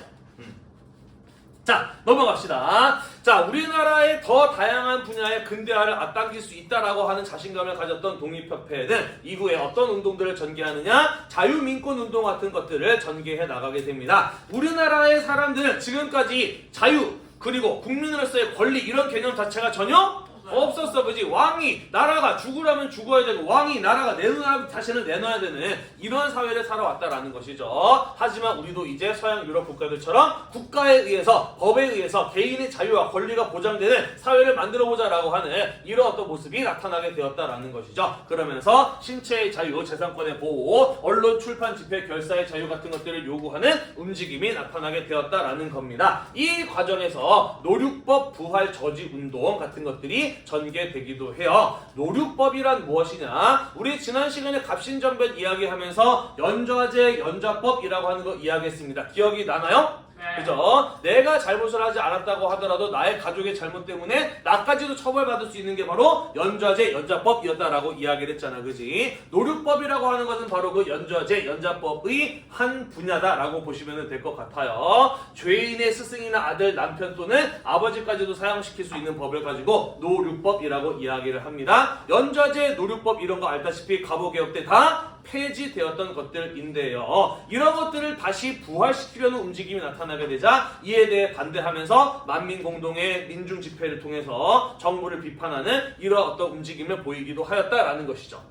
자, 넘어갑시다. 자, 우리나라의 더 다양한 분야의 근대화를 앞당길 수 있다라고 하는 자신감을 가졌던 독립협회는 이후에 어떤 운동들을 전개하느냐? 자유민권 운동 같은 것들을 전개해 나가게 됩니다. 우리나라의 사람들은 지금까지 자유 그리고 국민으로서의 권리 이런 개념 자체가 전혀 없었어. 그지? 왕이 나라가 죽으라면 죽어야 되고 왕이 나라가 내놓으라면 자신을 내놔야 되는 이런 사회를 살아왔다라는 것이죠. 하지만 우리도 이제 서양 유럽 국가들처럼 국가에 의해서 법에 의해서 개인의 자유와 권리가 보장되는 사회를 만들어보자라고 하는 이런 어떤 모습이 나타나게 되었다라는 것이죠. 그러면서 신체의 자유, 재산권의 보호, 언론, 출판, 집회, 결사의 자유 같은 것들을 요구하는 움직임이 나타나게 되었다라는 겁니다. 이 과정에서 노륙법 부활 저지 운동 같은 것들이 전개되기도 해요. 노륙법이란 무엇이냐? 우리 지난 시간에 갑신전변 이야기하면서 연좌제, 연좌법이라고 하는 거 이야기했습니다. 기억이 나나요? 네. 그죠? 내가 잘못을 하지 않았다고 하더라도 나의 가족의 잘못 때문에 나까지도 처벌받을 수 있는 게 바로 연좌제, 연좌법이었다라고 이야기를 했잖아. 그지? 노류법이라고 하는 것은 바로 그 연좌제, 연좌법의 한 분야다라고 보시면 될 것 같아요. 죄인의 스승이나 아들, 남편 또는 아버지까지도 사용시킬 수 있는 법을 가지고 노류법이라고 이야기를 합니다. 연좌제, 노류법 이런 거 알다시피 갑오개혁 때 다 폐지되었던 것들인데요. 이런 것들을 다시 부활시키려는 움직임이 나타나게 되자 이에 대해 반대하면서 만민공동의 민중집회를 통해서 정부를 비판하는 이런 어떤 움직임을 보이기도 하였다라는 것이죠.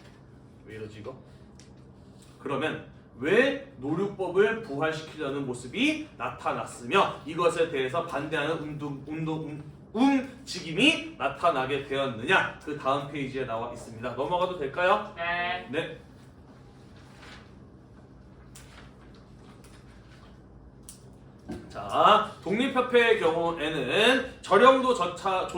왜 이러지 이거? 그러면 왜 노류법을 부활시키려는 모습이 나타났으며 이것에 대해서 반대하는 움직임이 나타나게 되었느냐? 그 다음 페이지에 나와 있습니다. 넘어가도 될까요? 네. 네. 자, 독립협회의 경우에는 절영도조차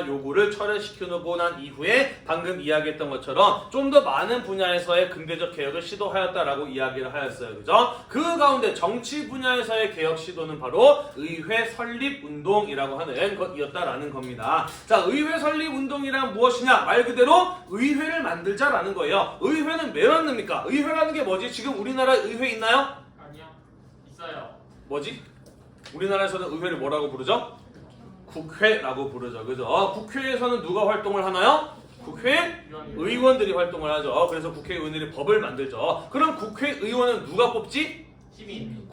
요구를 철회시키고 난 이후에 방금 이야기했던 것처럼 좀 더 많은 분야에서의 근대적 개혁을 시도하였다라고 이야기를 하였어요. 그죠? 그 가운데 정치 분야에서의 개혁 시도는 바로 의회 설립 운동이라고 하는 것이었다라는 겁니다. 자, 의회 설립 운동이란 무엇이냐? 말 그대로 의회를 만들자라는 거예요. 의회는 왜 만듭니까? 의회라는 게 뭐지? 지금 우리나라에 의회 있나요? 아니요. 있어요. 뭐지? 우리나라에서는 의회를 뭐라고 부르죠? 국회라고 부르죠. 그죠? 국회에서는 누가 활동을 하나요? 국회의원들이 활동을 하죠. 그래서 국회의원들이 법을 만들죠. 그럼 국회의원은 누가 뽑지? 시민.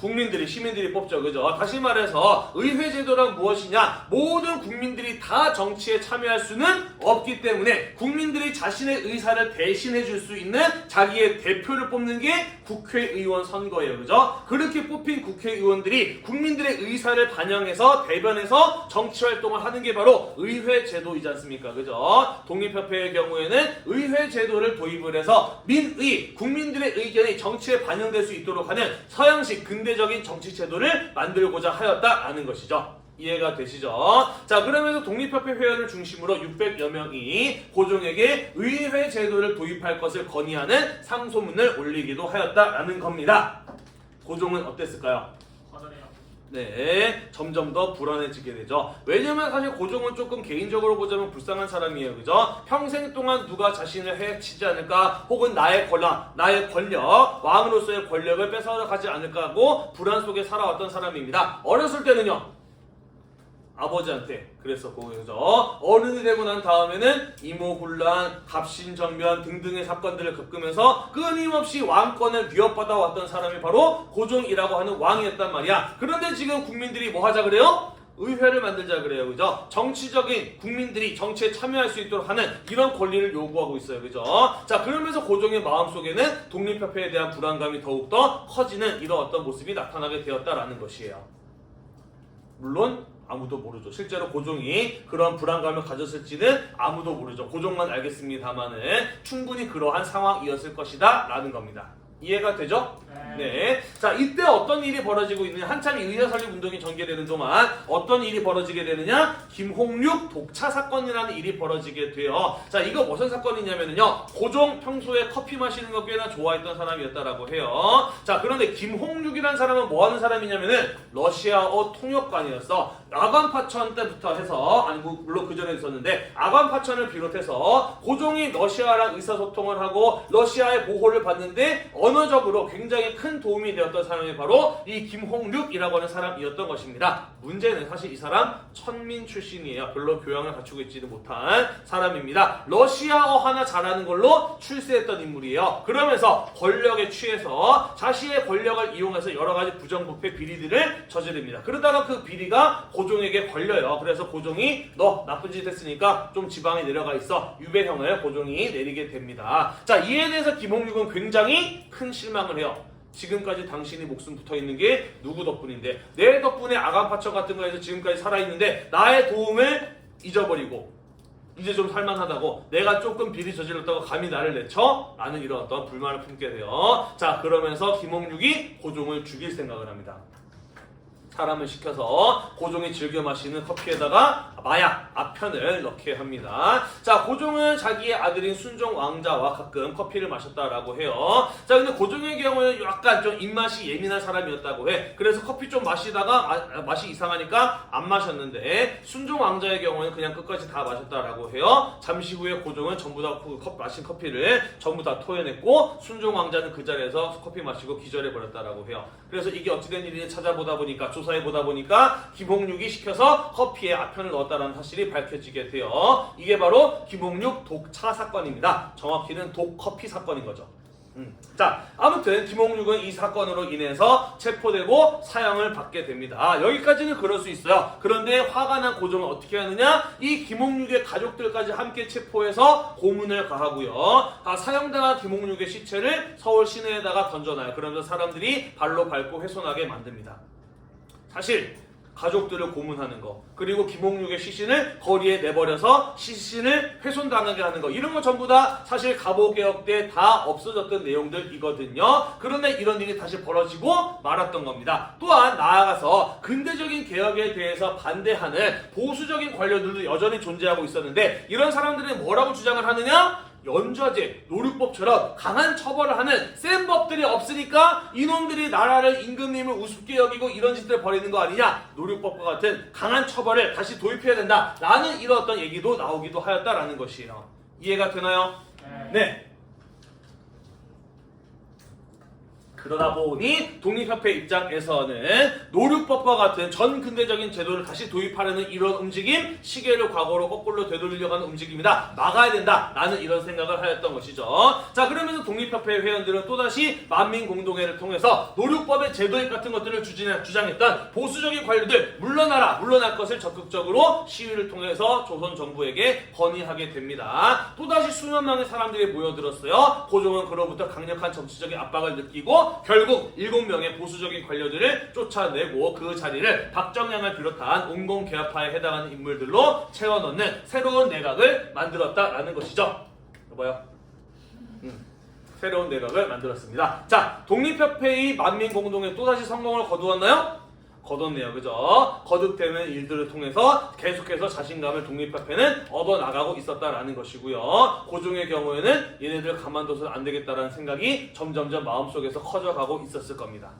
시민들이 뽑죠. 그죠? 다시 말해서 의회 제도란 무엇이냐? 모든 국민들이 다 정치에 참여할 수는 없기 때문에 국민들이 자신의 의사를 대신해 줄 수 있는 자기의 대표를 뽑는 게 국회의원 선거예요. 그죠? 그렇게 뽑힌 국회의원들이 국민들의 의사를 반영해서 대변해서 정치 활동을 하는 게 바로 의회 제도이지 않습니까? 그죠? 독립협회의 경우에는 의회 제도를 도입을 해서 민의, 국민들의 의견이 정치에 반영될 수 있도록 하는 서양식 근대적인 정치 제도를 만들고자 하였다라는 것이죠. 이해가 되시죠? 자, 그러면서 독립협회 회원을 중심으로 600여 명이 고종에게 의회 제도를 도입할 것을 건의하는 상소문을 올리기도 하였다라는 겁니다. 고종은 어땠을까요? 거절해요. 네, 점점 더 불안해지게 되죠. 왜냐면 사실 고종은 조금 개인적으로 보자면 불쌍한 사람이에요. 그죠? 평생 동안 누가 자신을 해치지 않을까, 혹은 나의 권력, 왕으로서의 권력을 뺏어가지 않을까 하고 불안 속에 살아왔던 사람입니다. 어렸을 때는요, 아버지한테 그랬었고, 그죠? 어른이 되고 난 다음에는 이모군란, 갑신정변 등등의 사건들을 겪으면서 끊임없이 왕권을 위협받아 왔던 사람이 바로 고종이라고 하는 왕이었단 말이야. 그런데 지금 국민들이 뭐 하자 그래요? 의회를 만들자 그래요. 그죠? 정치적인 국민들이 정치에 참여할 수 있도록 하는 이런 권리를 요구하고 있어요. 그죠? 자, 그러면서 고종의 마음속에는 독립협회에 대한 불안감이 더욱더 커지는 이런 어떤 모습이 나타나게 되었다라는 것이에요. 물론 아무도 모르죠. 실제로 고종이 그런 불안감을 가졌을지는 아무도 모르죠. 고종만 알겠습니다만은 충분히 그러한 상황이었을 것이다 라는 겁니다. 이해가 되죠? 네. 자, 이때 어떤 일이 벌어지고 있느냐? 한참 의회 설립 운동이 전개되는 동안 어떤 일이 벌어지게 되느냐? 김홍륙 독차 사건이라는 일이 벌어지게 돼요. 자, 이거 무슨 사건이냐면요, 고종 평소에 커피 마시는 거 꽤나 좋아했던 사람이었다라고 해요. 자, 그런데 김홍륙이라는 사람은 뭐 하는 사람이냐면은 러시아어 통역관이었어. 아관파천 때부터 해서, 아니 물론 그 전에 있었는데 아관파천을 비롯해서 고종이 러시아랑 의사소통을 하고 러시아의 보호를 받는데 언어적으로 굉장히 큰 도움이 되었던 사람이 바로 이 김홍륙이라고 하는 사람이었던 것입니다. 문제는 사실 이 사람 천민 출신이에요. 별로 교양을 갖추고 있지도 못한 사람입니다. 러시아어 하나 잘하는 걸로 출세했던 인물이에요. 그러면서 권력에 취해서 자신의 권력을 이용해서 여러 가지 부정부패 비리들을 저지릅니다. 그러다가 그 비리가 고종에게 걸려요. 그래서 고종이 너 나쁜 짓 했으니까 좀 지방에 내려가 있어. 유배형을 고종이 내리게 됩니다. 자, 이에 대해서 김홍륙은 굉장히 큰 실망을 해요. 지금까지 당신이 목숨 붙어있는 게 누구 덕분인데, 내 덕분에 아간파천 같은 거에서 지금까지 살아있는데 나의 도움을 잊어버리고 이제 좀 살만하다고 내가 조금 비리 저질렀다고 감히 나를 내쳐? 라는 이런 어떤 불만을 품게 돼요. 자, 그러면서 김홍륙이 고종을 죽일 생각을 합니다. 사람을 시켜서 고종이 즐겨 마시는 커피에다가 마약, 아편을 넣게 합니다. 자, 고종은 자기의 아들인 순종 왕자와 가끔 커피를 마셨다라고 해요. 자, 근데 고종의 경우는 약간 좀 입맛이 예민한 사람이었다고 해. 그래서 커피 좀 마시다가 맛이 이상하니까 안 마셨는데, 순종 왕자의 경우는 그냥 끝까지 다 마셨다라고 해요. 잠시 후에 고종은 전부 다 마신 커피를 전부 다 토해냈고, 순종 왕자는 그 자리에서 커피 마시고 기절해버렸다라고 해요. 그래서 이게 어찌된 일인지 찾아보다 보니까, 조사해보다 보니까 김홍육이 시켜서 커피에 아편을 넣었다는 사실이 밝혀지게 돼요. 이게 바로 김홍육 독차 사건입니다. 정확히는 독커피 사건인 거죠. 자, 아무튼 김홍육은 이 사건으로 인해서 체포되고 사형을 받게 됩니다. 여기까지는 그럴 수 있어요. 그런데 화가 난 고종은 어떻게 하느냐? 이 김홍육의 가족들까지 함께 체포해서 고문을 가하고요. 사형당한 김홍육의 시체를 서울 시내에다가 던져놔요. 그러면서 사람들이 발로 밟고 훼손하게 만듭니다. 사실 가족들을 고문하는 거, 그리고 김홍육의 시신을 거리에 내버려서 시신을 훼손당하게 하는 거, 이런 거 전부 다 사실 갑오개혁 때 다 없어졌던 내용들이거든요. 그런데 이런 일이 다시 벌어지고 말았던 겁니다. 또한 나아가서 근대적인 개혁에 대해서 반대하는 보수적인 관료들도 여전히 존재하고 있었는데, 이런 사람들은 뭐라고 주장을 하느냐? 연좌제, 노류법처럼 강한 처벌을 하는 센 법들이 없으니까 이놈들이 나라를 임금님을 우습게 여기고 이런 짓들을 벌이는 거 아니냐, 노류법과 같은 강한 처벌을 다시 도입해야 된다 라는 이런 어떤 얘기도 나오기도 하였다라는 것이에요. 이해가 되나요? 네. 그러다 보니 독립협회 입장에서는 노류법과 같은 전 근대적인 제도를 다시 도입하려는 이런 움직임, 시계를 과거로 거꾸로 되돌리려고 하는 움직임이다, 막아야 된다라는 이런 생각을 하였던 것이죠. 자, 그러면서 독립협회 회원들은 또다시 만민공동회를 통해서 노류법의 제도입 같은 것들을 주장했던 보수적인 관료들 물러날 것을 적극적으로 시위를 통해서 조선 정부에게 건의하게 됩니다. 또다시 수만 명의 사람들이 모여들었어요. 고종은 그로부터 강력한 정치적인 압박을 느끼고 결국 7명의 보수적인 관료들을 쫓아내고 그 자리를 박정량을 비롯한 온공개혁파에 해당하는 인물들로 채워넣는 새로운 내각을 만들었다라는 것이죠. 여보요? 새로운 내각을 만들었습니다. 자, 독립협회의 만민공동회 또다시 성공을 거두었나요? 거뒀네요. 그죠? 거듭되는 일들을 통해서 계속해서 자신감을 독립협회는 얻어나가고 있었다라는 것이고요. 고종의 경우에는 얘네들 가만둬서는 안 되겠다라는 생각이 점점점 마음속에서 커져가고 있었을 겁니다.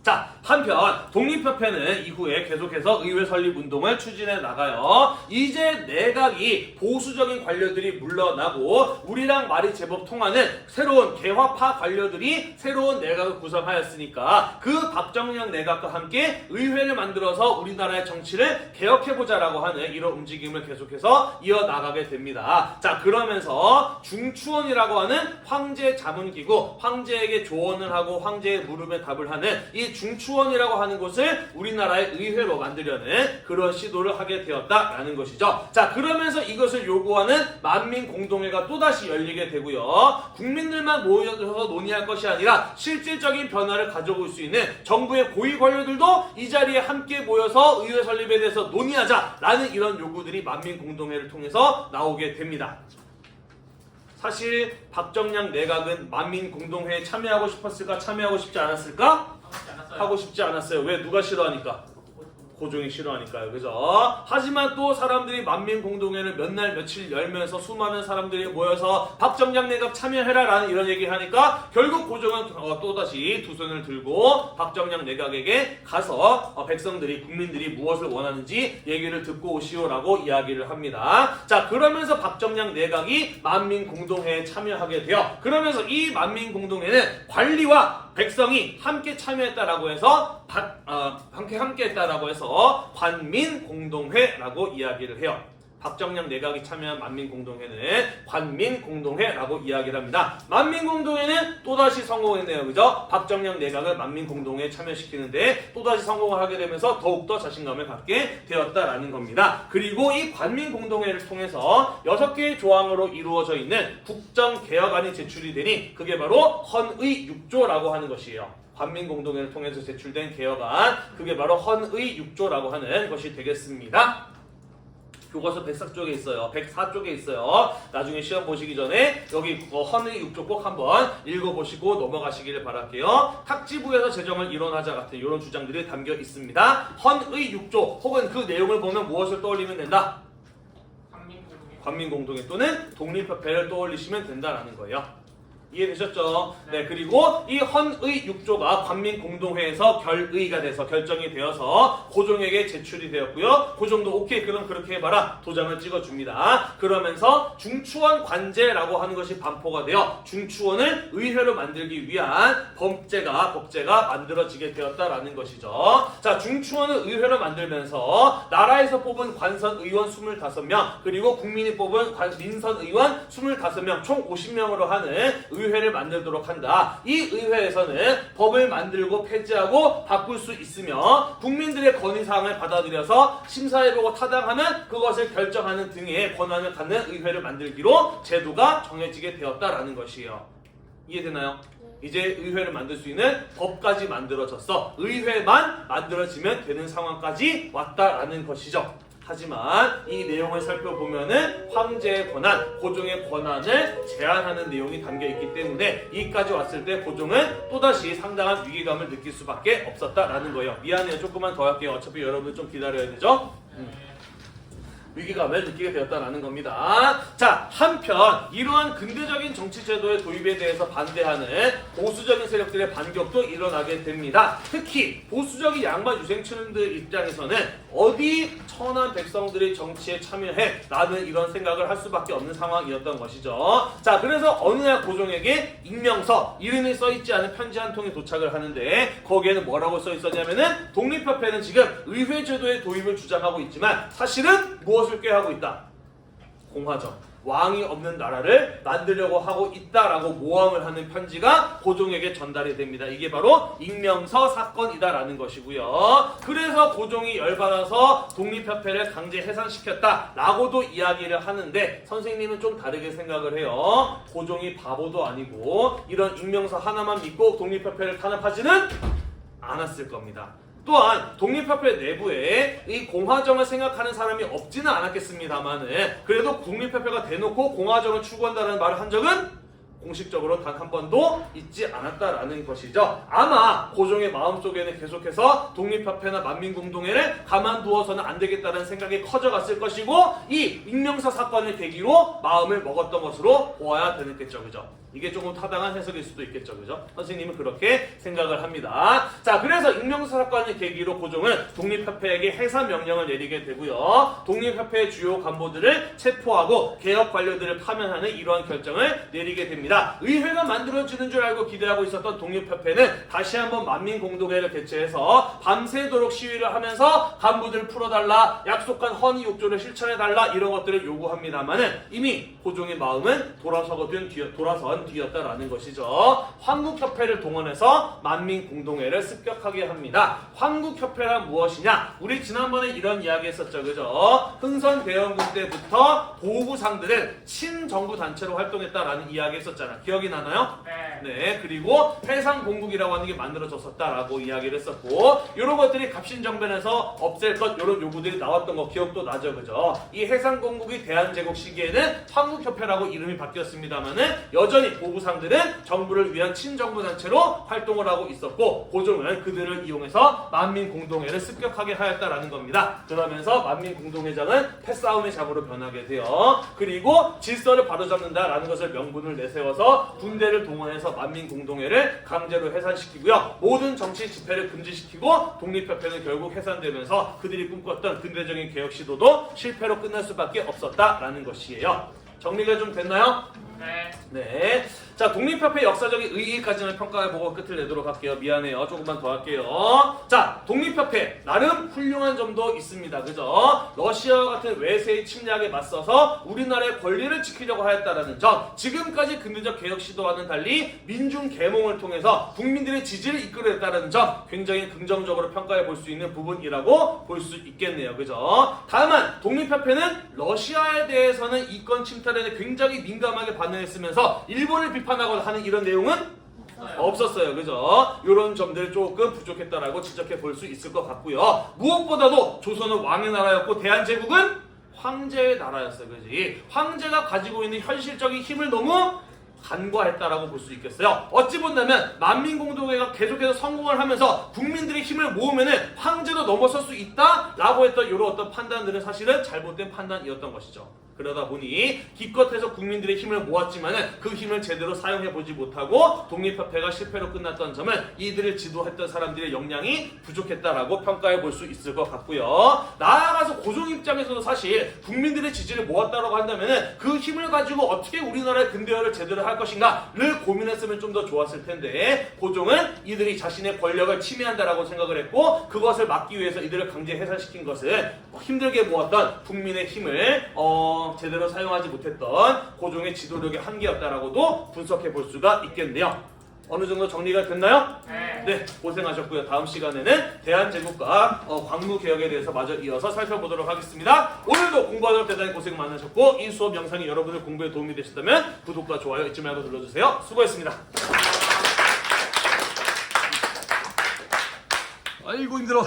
자, 한편 독립협회는 이후에 계속해서 의회 설립 운동을 추진해 나가요. 이제 내각이 보수적인 관료들이 물러나고 우리랑 말이 제법 통하는 새로운 개화파 관료들이 새로운 내각을 구성하였으니까 그 박정량 내각과 함께 의회를 만들어서 우리나라의 정치를 개혁해보자라고 하는 이런 움직임을 계속해서 이어나가게 됩니다. 자, 그러면서 중추원이라고 하는 황제 자문기구, 황제에게 조언을 하고 황제의 물음에 답을 하는 이 중추원이라고 하는 곳을 우리나라의 의회로 만들려는 그런 시도를 하게 되었다라는 것이죠. 자, 그러면서 이것을 요구하는 만민공동회가 또다시 열리게 되고요. 국민들만 모여서 논의할 것이 아니라 실질적인 변화를 가져올 수 있는 정부의 고위 관료들도 이 자리에 함께 모여서 의회 설립에 대해서 논의하자라는 이런 요구들이 만민공동회를 통해서 나오게 됩니다. 사실 박정량 내각은 만민공동회에 참여하고 싶었을까? 참여하고 싶지 않았을까? 하고 싶지 않았어요. 왜? 누가 싫어하니까? 고종이 싫어하니까요. 그죠? 하지만 또 사람들이 만민공동회를 몇 날 며칠 열면서 수많은 사람들이 모여서 박정량 내각 참여해라 라는 이런 얘기를 하니까 결국 고종은 또다시 두 손을 들고 박정량 내각에게 가서 백성들이, 국민들이 무엇을 원하는지 얘기를 듣고 오시오라고 이야기를 합니다. 자, 그러면서 박정량 내각이 만민공동회에 참여하게 돼요. 그러면서 이 만민공동회는 관리와 백성이 함께 참여했다라고 해서 함께 했다라고 해서 관민공동회라고 이야기를 해요. 박정량 내각이 참여한 만민공동회는 관민공동회라고 이야기를 합니다. 만민공동회는 또다시 성공했네요. 그죠? 박정량 내각을 만민공동회에 참여시키는데 또다시 성공을 하게 되면서 더욱더 자신감을 갖게 되었다라는 겁니다. 그리고 이 관민공동회를 통해서 6개의 조항으로 이루어져 있는 국정개혁안이 제출이 되니 그게 바로 헌의 6조라고 하는 것이에요. 관민공동회를 통해서 제출된 개혁안, 그게 바로 헌의 6조라고 하는 것이 되겠습니다. 교과서 104 쪽에 있어요. 104 쪽에 있어요. 나중에 시험 보시기 전에 여기 헌의 6조 꼭 한번 읽어보시고 넘어가시기를 바랄게요. 탁지부에서 재정을 이론하자 같은 이런 주장들이 담겨 있습니다. 헌의 6조 혹은 그 내용을 보면 무엇을 떠올리면 된다? 관민공동회 또는 독립협회를 떠올리시면 된다라는 거예요. 이해되셨죠? 네, 그리고 이 헌의 6조가 관민공동회에서 결의가 돼서 결정이 되어서 고종에게 제출이 되었고요. 고종도 오케이 그럼 그렇게 해봐라 도장을 찍어줍니다. 그러면서 중추원 관제라고 하는 것이 반포가 되어 중추원을 의회로 만들기 위한 법제가 만들어지게 되었다라는 것이죠. 자, 중추원을 의회로 만들면서 나라에서 뽑은 관선 의원 25명 그리고 국민이 뽑은 민선 의원 25명 총 50명으로 하는 의회를 만들도록 한다. 이 의회에서는 법을 만들고 폐지하고 바꿀 수 있으며 국민들의 건의사항을 받아들여서 심사해보고 타당하면 그것을 결정하는 등의 권한을 갖는 의회를 만들기로 제도가 정해지게 되었다라는 것이에요. 이해되나요? 이제 의회를 만들 수 있는 법까지 만들어졌어. 의회만 만들어지면 되는 상황까지 왔다라는 것이죠. 하지만 이 내용을 살펴보면은 황제의 권한, 고종의 권한을 제한하는 내용이 담겨 있기 때문에 이까지 왔을 때 고종은 또다시 상당한 위기감을 느낄 수밖에 없었다라는 거예요. 미안해요. 조금만 더 할게요. 어차피 여러분 좀 기다려야 되죠? 위기감을 느끼게 되었다는 겁니다. 자, 한편 이러한 근대적인 정치제도의 도입에 대해서 반대하는 보수적인 세력들의 반격도 일어나게 됩니다. 특히 보수적인 양반 유생층들 입장에서는 어디 천한 백성들이 정치에 참여해? 라는 이런 생각을 할 수밖에 없는 상황이었던 것이죠. 자, 그래서 어느 날 고종에게 익명서, 이름이 써있지 않은 편지 한 통이 도착을 하는데 거기에는 뭐라고 써있었냐면은 독립협회는 지금 의회제도의 도입을 주장하고 있지만 사실은 무엇을 꾀하고 있다? 공화정. 왕이 없는 나라를 만들려고 하고 있다라고 모함을 하는 편지가 고종에게 전달이 됩니다. 이게 바로 익명서 사건이다라는 것이고요. 그래서 고종이 열받아서 독립협회를 강제 해산시켰다라고도 이야기를 하는데 선생님은 좀 다르게 생각을 해요. 고종이 바보도 아니고 이런 익명서 하나만 믿고 독립협회를 탄압하지는 않았을 겁니다. 또한 독립협회 내부에 이 공화정을 생각하는 사람이 없지는 않았겠습니다만은 그래도 독립협회가 대놓고 공화정을 추구한다는 말을 한 적은 공식적으로 단 한 번도 있지 않았다라는 것이죠. 아마 고종의 마음속에는 계속해서 독립협회나 만민공동회를 가만두어서는 안 되겠다는 생각이 커져갔을 것이고 이 익명서 사건을 계기로 마음을 먹었던 것으로 보아야 되겠죠. 그죠? 이게 조금 타당한 해석일 수도 있겠죠. 그죠? 선생님은 그렇게 생각을 합니다. 자, 그래서 익명서 사건을 계기로 고종은 독립협회에게 해산 명령을 내리게 되고요. 독립협회의 주요 간부들을 체포하고 개혁 관료들을 파면하는 이러한 결정을 내리게 됩니다. 의회가 만들어지는 줄 알고 기대하고 있었던 독립협회는 다시 한번 만민공동회를 개최해서 밤새도록 시위를 하면서 간부들을 풀어달라, 약속한 헌의 6조를 실천해달라 이런 것들을 요구합니다만은 이미 고종의 마음은 돌아선 뒤였다라는 것이죠. 황국협회를 동원해서 만민공동회를 습격하게 합니다. 황국협회란 무엇이냐? 우리 지난번에 이런 이야기 했었죠. 그죠? 흥선대원군 때부터 보부상들은 친정부 단체로 활동했다라는 이야기 했었잖아. 기억이 나나요? 네. 그리고 해상공국이라고 하는 게 만들어졌었다라고 이야기를 했었고 이런 것들이 갑신정변에서 없앨 것 이런 요구들이 나왔던 거 기억도 나죠. 그죠? 이 해상공국이 대한제국 시기에는 황국협회라고 이름이 바뀌었습니다만은 여전히 보부상들은 정부를 위한 친정부 단체로 활동을 하고 있었고 고종은 그들을 이용해서 만민공동회를 습격하게 하였다라는 겁니다. 그러면서 만민공동회장은 패싸움의 장으로 변하게 돼요. 그리고 질서를 바로잡는다라는 것을 명분을 내세워서 군대를 동원해서 만민공동회를 강제로 해산시키고요. 모든 정치 집회를 금지시키고 독립협회는 결국 해산되면서 그들이 꿈꿨던 근대적인 개혁 시도도 실패로 끝날 수밖에 없었다라는 것이에요. 정리가 좀 됐나요? 네. 자, 독립협회 역사적인 의의까지는 평가해보고 끝을 내도록 할게요. 미안해요. 조금만 더 할게요. 자, 독립협회 나름 훌륭한 점도 있습니다. 그죠? 러시아와 같은 외세의 침략에 맞서서 우리나라의 권리를 지키려고 하였다는 점, 지금까지 근대적 개혁 시도와는 달리 민중 계몽을 통해서 국민들의 지지를 이끌어냈다는 점 굉장히 긍정적으로 평가해볼 수 있는 부분이라고 볼 수 있겠네요. 그죠? 다만 독립협회는 러시아에 대해서는 이권 침탈에 굉장히 민감하게 반응했으면서 일본을 비판하거나 하는 이런 내용은 없었어요. 그죠? 이런 점들 조금 부족했다라고 지적해 볼 수 있을 것 같고요. 무엇보다도 조선은 왕의 나라였고 대한제국은 황제의 나라였어요. 그지? 황제가 가지고 있는 현실적인 힘을 너무 간과했다라고 볼 수 있겠어요. 어찌 본다면 만민공동회가 계속해서 성공을 하면서 국민들의 힘을 모으면은 황제도 넘어설 수 있다라고 했던 이런 어떤 판단들은 사실은 잘못된 판단이었던 것이죠. 그러다 보니 기껏해서 국민들의 힘을 모았지만은 그 힘을 제대로 사용해 보지 못하고 독립협회가 실패로 끝났던 점은 이들을 지도했던 사람들의 역량이 부족했다라고 평가해 볼 수 있을 것 같고요. 나아가서 고종 입장에서도 사실 국민들의 지지를 모았다라고 한다면은 그 힘을 가지고 어떻게 우리나라의 근대화를 제대로 할 것인가를 고민했으면 좀 더 좋았을 텐데 고종은 이들이 자신의 권력을 침해한다라고 생각을 했고 그것을 막기 위해서 이들을 강제 해산시킨 것은 힘들게 모았던 국민의 힘을 제대로 사용하지 못했던 고종의 지도력의 한계였다라고도 분석해 볼 수가 있겠네요. 어느 정도 정리가 됐나요? 네, 고생하셨고요. 다음 시간에는 대한제국과 광무개혁에 대해서 마저 이어서 살펴보도록 하겠습니다. 오늘도 공부하느라 대단히 고생 많으셨고 이 수업 영상이 여러분의 공부에 도움이 되셨다면 구독과 좋아요 잊지 말고 눌러주세요. 수고했습니다. 아이고 힘들어.